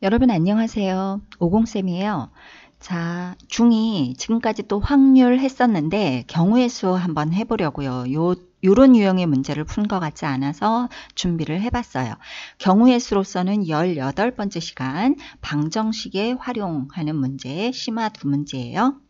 여러분 안녕하세요. 오공쌤이에요. 자, 중2 지금까지 또 확률 했었는데 경우의 수 한번 해보려고요. 요런 유형의 문제를 푼 것 같지 않아서 준비를 해봤어요. 경우의 수로서는 18번째 시간 방정식에 활용하는 문제, 심화 두 문제예요.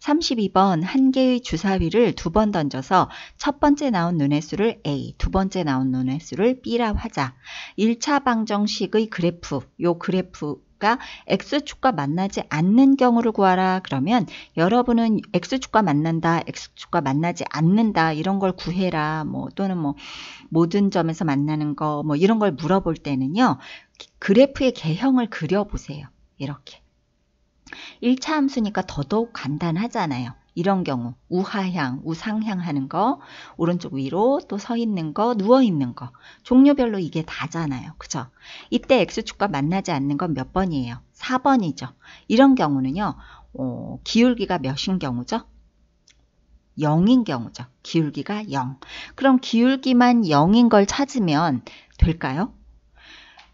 32번 한 개의 주사위를 두 번 던져서 첫 번째 나온 눈의 수를 A, 두 번째 나온 눈의 수를 B라 하자. 1차 방정식의 그래프, 요 그래프가 X축과 만나지 않는 경우를 구하라. 그러면 여러분은 X축과 만난다, X축과 만나지 않는다 이런 걸 구해라. 또는 모든 점에서 만나는 거 이런 걸 물어볼 때는요. 그래프의 개형을 그려보세요. 이렇게. 1차 함수니까 더더욱 간단하잖아요. 이런 경우 우하향, 우상향 하는 거, 오른쪽 위로 또 서 있는 거, 누워 있는 거 종류별로 이게 다잖아요. 그죠? 이때 X축과 만나지 않는 건 몇 번이에요? 4번이죠. 이런 경우는요. 기울기가 몇인 경우죠? 0인 경우죠. 기울기가 0. 그럼 기울기만 0인 걸 찾으면 될까요?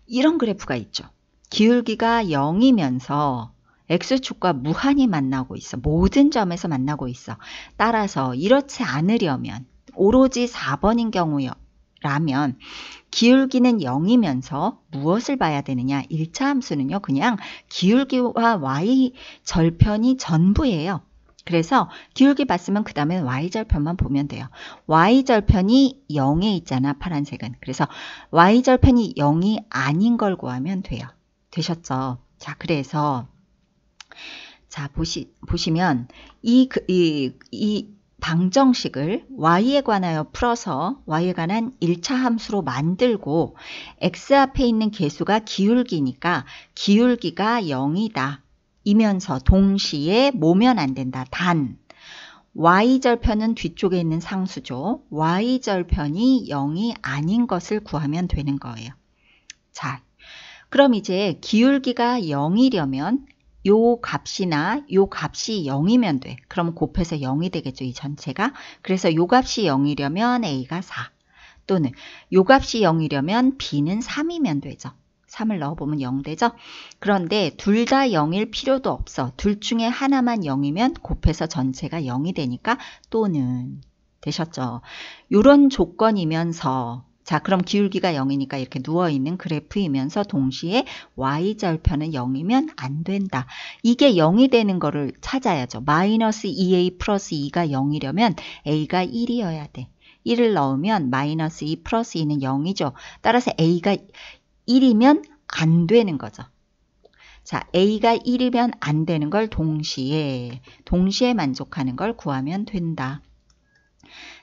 이런 그래프가 있죠. 기울기가 0이면서 X축과 무한히 만나고 있어. 모든 점에서 만나고 있어. 따라서 이렇지 않으려면 오로지 4번인 경우라면 기울기는 0이면서 무엇을 봐야 되느냐? 1차 함수는요. 그냥 기울기와 y 절편이 전부예요. 그래서 기울기 봤으면 그 다음에 y절편만 보면 돼요. y절편이 0에 있잖아. 파란색은. 그래서 y절편이 0이 아닌 걸 구하면 돼요. 되셨죠? 자, 그래서 자, 보시면 이 방정식을 y에 관하여 풀어서 y에 관한 1차 함수로 만들고 x 앞에 있는 개수가 기울기니까 기울기가 0이다. 이면서 동시에 모면 안 된다. 단 y절편은 뒤쪽에 있는 상수죠. y절편이 0이 아닌 것을 구하면 되는 거예요. 자, 그럼 이제 기울기가 0이려면 요 값이나 요 값이 0이면 돼. 그럼 곱해서 0이 되겠죠. 이 전체가. 그래서 요 값이 0이려면 A가 4. 또는 요 값이 0이려면 B는 3이면 되죠. 3을 넣어보면 0 되죠. 그런데 둘 다 0일 필요도 없어. 둘 중에 하나만 0이면 곱해서 전체가 0이 되니까 또는 되셨죠. 요런 조건이면서 자, 그럼 기울기가 0이니까 이렇게 누워있는 그래프이면서 동시에 y절편은 0이면 안 된다. 이게 0이 되는 거를 찾아야죠. 마이너스 2a 플러스 2가 0이려면 a가 1이어야 돼. 1을 넣으면 마이너스 2 플러스 2는 0이죠. 따라서 a가 1이면 안 되는 거죠. 자, a가 1이면 안 되는 걸 동시에 만족하는 걸 구하면 된다.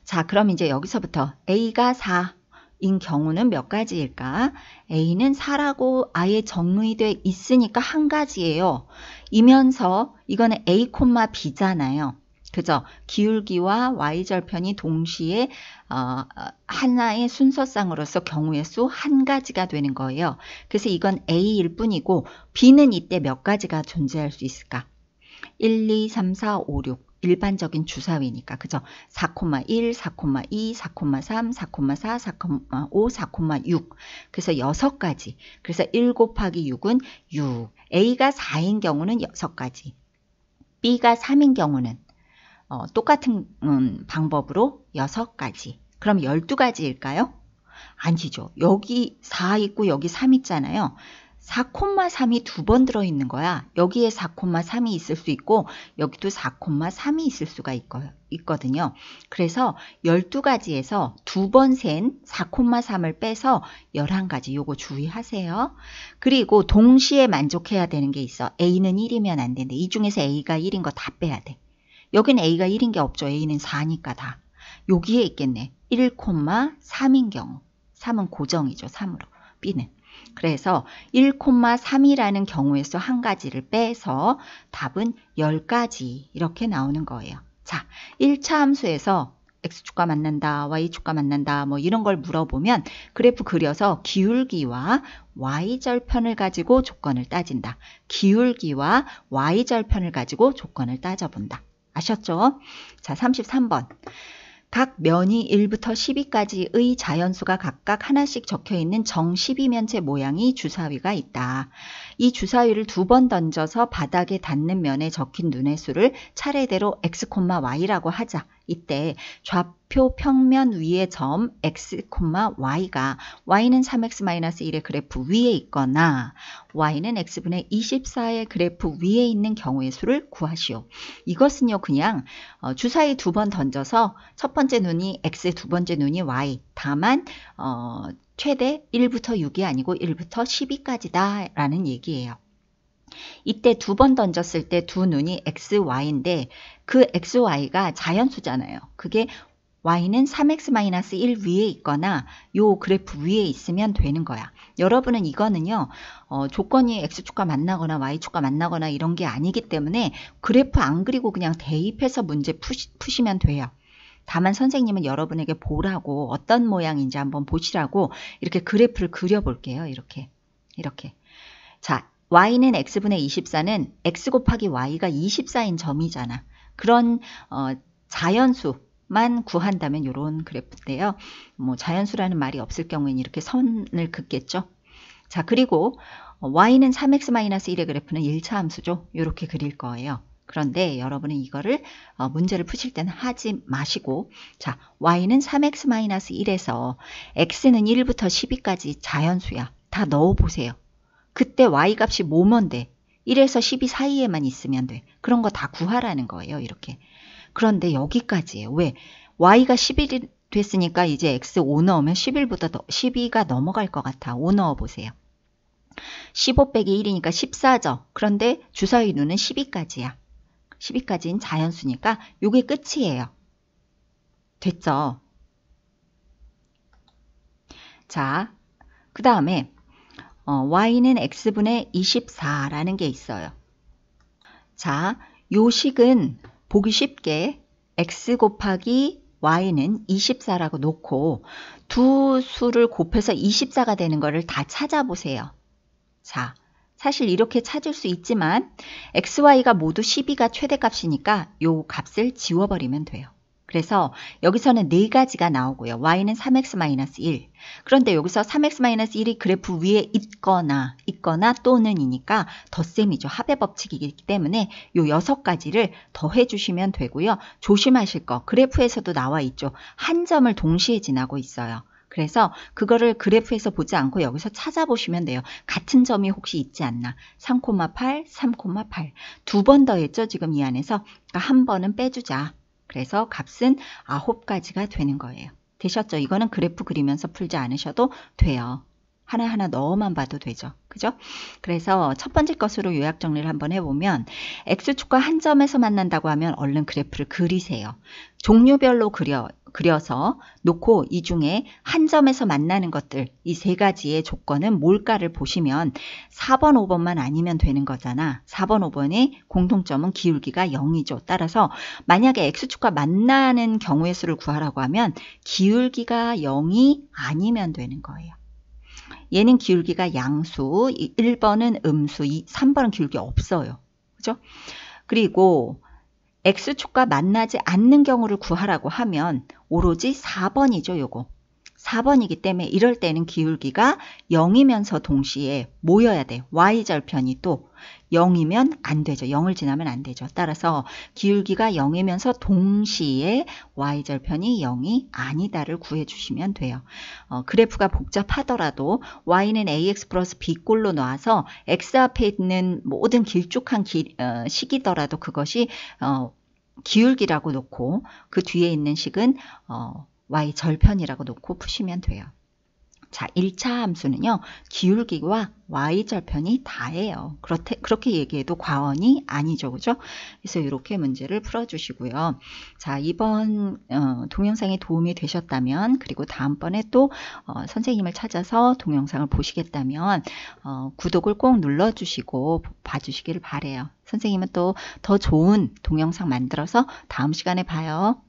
자, 그럼 이제 여기서부터 a가 4. 인 경우는 몇 가지일까? A는 4라고 아예 정의되어 있으니까 한 가지예요. 이면서 이거는 A, B잖아요. 그죠? 기울기와 y절편이 동시에 하나의 순서상으로서 경우의 수 한 가지가 되는 거예요. 그래서 이건 A일 뿐이고 B는 이때 몇 가지가 존재할 수 있을까? 1, 2, 3, 4, 5, 6. 일반적인 주사위니까 그죠? 4,1, 4,2, 4,3, 4,4, 4,5, 4,6 그래서 6가지. 그래서 1 곱하기 6은 6. A가 4인 경우는 6가지. B가 3인 경우는 똑같은 방법으로 6가지. 그럼 12가지일까요? 아니죠. 여기 4 있고 여기 3 있잖아요. 4,3이 두 번 들어있는 거야. 여기에 4,3이 있을 수 있고 여기도 4,3이 있을 수가 있거든요. 그래서 12가지에서 두 번 센 4,3을 빼서 11가지. 요거 주의하세요. 그리고 동시에 만족해야 되는 게 있어. A는 1이면 안 되는데 이 중에서 A가 1인 거 다 빼야 돼. 여기는 A가 1인 게 없죠. A는 4니까 다. 여기에 있겠네. 1,3인 경우. 3은 고정이죠. 3으로. B는. 그래서 1,3이라는 경우의 수 한 가지를 빼서 답은 10가지 이렇게 나오는 거예요. 자, 1차 함수에서 X축과 만난다, Y축과 만난다 이런 걸 물어보면 그래프 그려서 기울기와 Y절편을 가지고 조건을 따진다. 기울기와 Y절편을 가지고 조건을 따져본다. 아셨죠? 자, 33번. 각 면이 1부터 12까지의 자연수가 각각 하나씩 적혀있는 정 12면체 모양의 주사위가 있다. 이 주사위를 2번 던져서 바닥에 닿는 면에 적힌 눈의 수를 차례대로 x, y라고 하자. 이때 좌표 평면 위의 점 x, y가 y는 3x-1의 그래프 위에 있거나 y는 x분의 24의 그래프 위에 있는 경우의 수를 구하시오. 이것은요 그냥 주사위 2번 던져서 첫 번째 눈이 x, 두 번째 눈이 y. 다만 최대 1부터 6이 아니고 1부터 12까지다 라는 얘기예요. 이때 2번 던졌을 때 두 눈이 x, y인데 그 x, y가 자연수잖아요. 그게 y는 3x-1 위에 있거나 요 그래프 위에 있으면 되는 거야. 여러분은 이거는요 조건이 x축과 만나거나 y축과 만나거나 이런 게 아니기 때문에 그래프 안 그리고 그냥 대입해서 문제 푸시면 돼요. 다만 선생님은 여러분에게 보라고 어떤 모양인지 한번 보시라고 이렇게 그래프를 그려볼게요. 이렇게. 자, y는 x분의 24는 x 곱하기 y가 24인 점이잖아. 그런 자연수만 구한다면 이런 그래프인데요. 뭐 자연수라는 말이 없을 경우에는 이렇게 선을 긋겠죠. 자, 그리고 y는 3x-1의 그래프는 1차 함수죠. 이렇게 그릴 거예요. 그런데 여러분은 이거를 문제를 푸실 때는 하지 마시고 자 y는 3x-1에서 x는 1부터 12까지 자연수야. 다 넣어보세요. 그때 y 값이 뭐면 돼? 1에서 12 사이에만 있으면 돼. 그런 거 다 구하라는 거예요. 이렇게. 그런데 여기까지예요. 왜? y가 11이 됐으니까 이제 x 5 넣으면 12가 넘어갈 것 같아. 5 넣어보세요. 15 빼기 1이니까 14죠. 그런데 주사위 눈은 12까지야. 12까지는 자연수니까 요게 끝이에요. 됐죠? 자, 그 다음에 y는 x분의 24라는 게 있어요. 자, 요 식은 보기 쉽게 x 곱하기 y는 24라고 놓고 두 수를 곱해서 24가 되는 거를 다 찾아보세요. 자, 사실 이렇게 찾을 수 있지만 x, y가 모두 12가 최대값이니까 요 값을 지워버리면 돼요. 그래서 여기서는 네 가지가 나오고요. y는 3x-1. 그런데 여기서 3x-1이 그래프 위에 있거나 또는이니까 덧셈이죠. 합의 법칙이기 때문에 요 6가지를 더해 주시면 되고요. 조심하실 거 그래프에서도 나와 있죠. 한 점을 동시에 지나고 있어요. 그래서 그거를 그래프에서 보지 않고 여기서 찾아보시면 돼요. 같은 점이 혹시 있지 않나. 3,8, 3,8. 2번 더했죠. 지금 이 안에서. 그러니까 한 번은 빼주자. 그래서 값은 9가지가 되는 거예요. 되셨죠? 이거는 그래프 그리면서 풀지 않으셔도 돼요. 하나하나 넣어만 봐도 되죠. 그죠? 그래서 첫 번째 것으로 요약 정리를 한번 해보면 X축과 한 점에서 만난다고 하면 얼른 그래프를 그리세요. 종류별로 그려서 놓고 이 중에 한 점에서 만나는 것들 이 세 가지의 조건은 뭘까를 보시면 4번, 5번만 아니면 되는 거잖아. 4번, 5번의 공통점은 기울기가 0이죠. 따라서 만약에 X축과 만나는 경우의 수를 구하라고 하면 기울기가 0이 아니면 되는 거예요. 얘는 기울기가 양수, 1번은 음수, 3번은 기울기 없어요. 그죠? 그리고 X축과 만나지 않는 경우를 구하라고 하면 오로지 4번이죠. 요거. 4번이기 때문에 이럴 때는 기울기가 0이면서 동시에 모여야 돼. Y절편이 또 0이면 안 되죠. 0을 지나면 안 되죠. 따라서 기울기가 0이면서 동시에 Y절편이 0이 아니다를 구해주시면 돼요. 그래프가 복잡하더라도 Y는 AX 플러스 B꼴로 놔서 X 앞에 있는 모든 길쭉한 식이더라도 그것이 기울기라고 놓고 그 뒤에 있는 식은 y절편이라고 놓고 푸시면 돼요. 자, 1차 함수는요. 기울기와 y절편이 다예요. 그렇게 얘기해도 과언이 아니죠. 그죠? 그래서 이렇게 문제를 풀어주시고요. 자, 이번 동영상이 도움이 되셨다면 그리고 다음번에 또 선생님을 찾아서 동영상을 보시겠다면 구독을 꼭 눌러주시고 봐주시기를 바래요. 선생님은 또 더 좋은 동영상 만들어서 다음 시간에 봐요.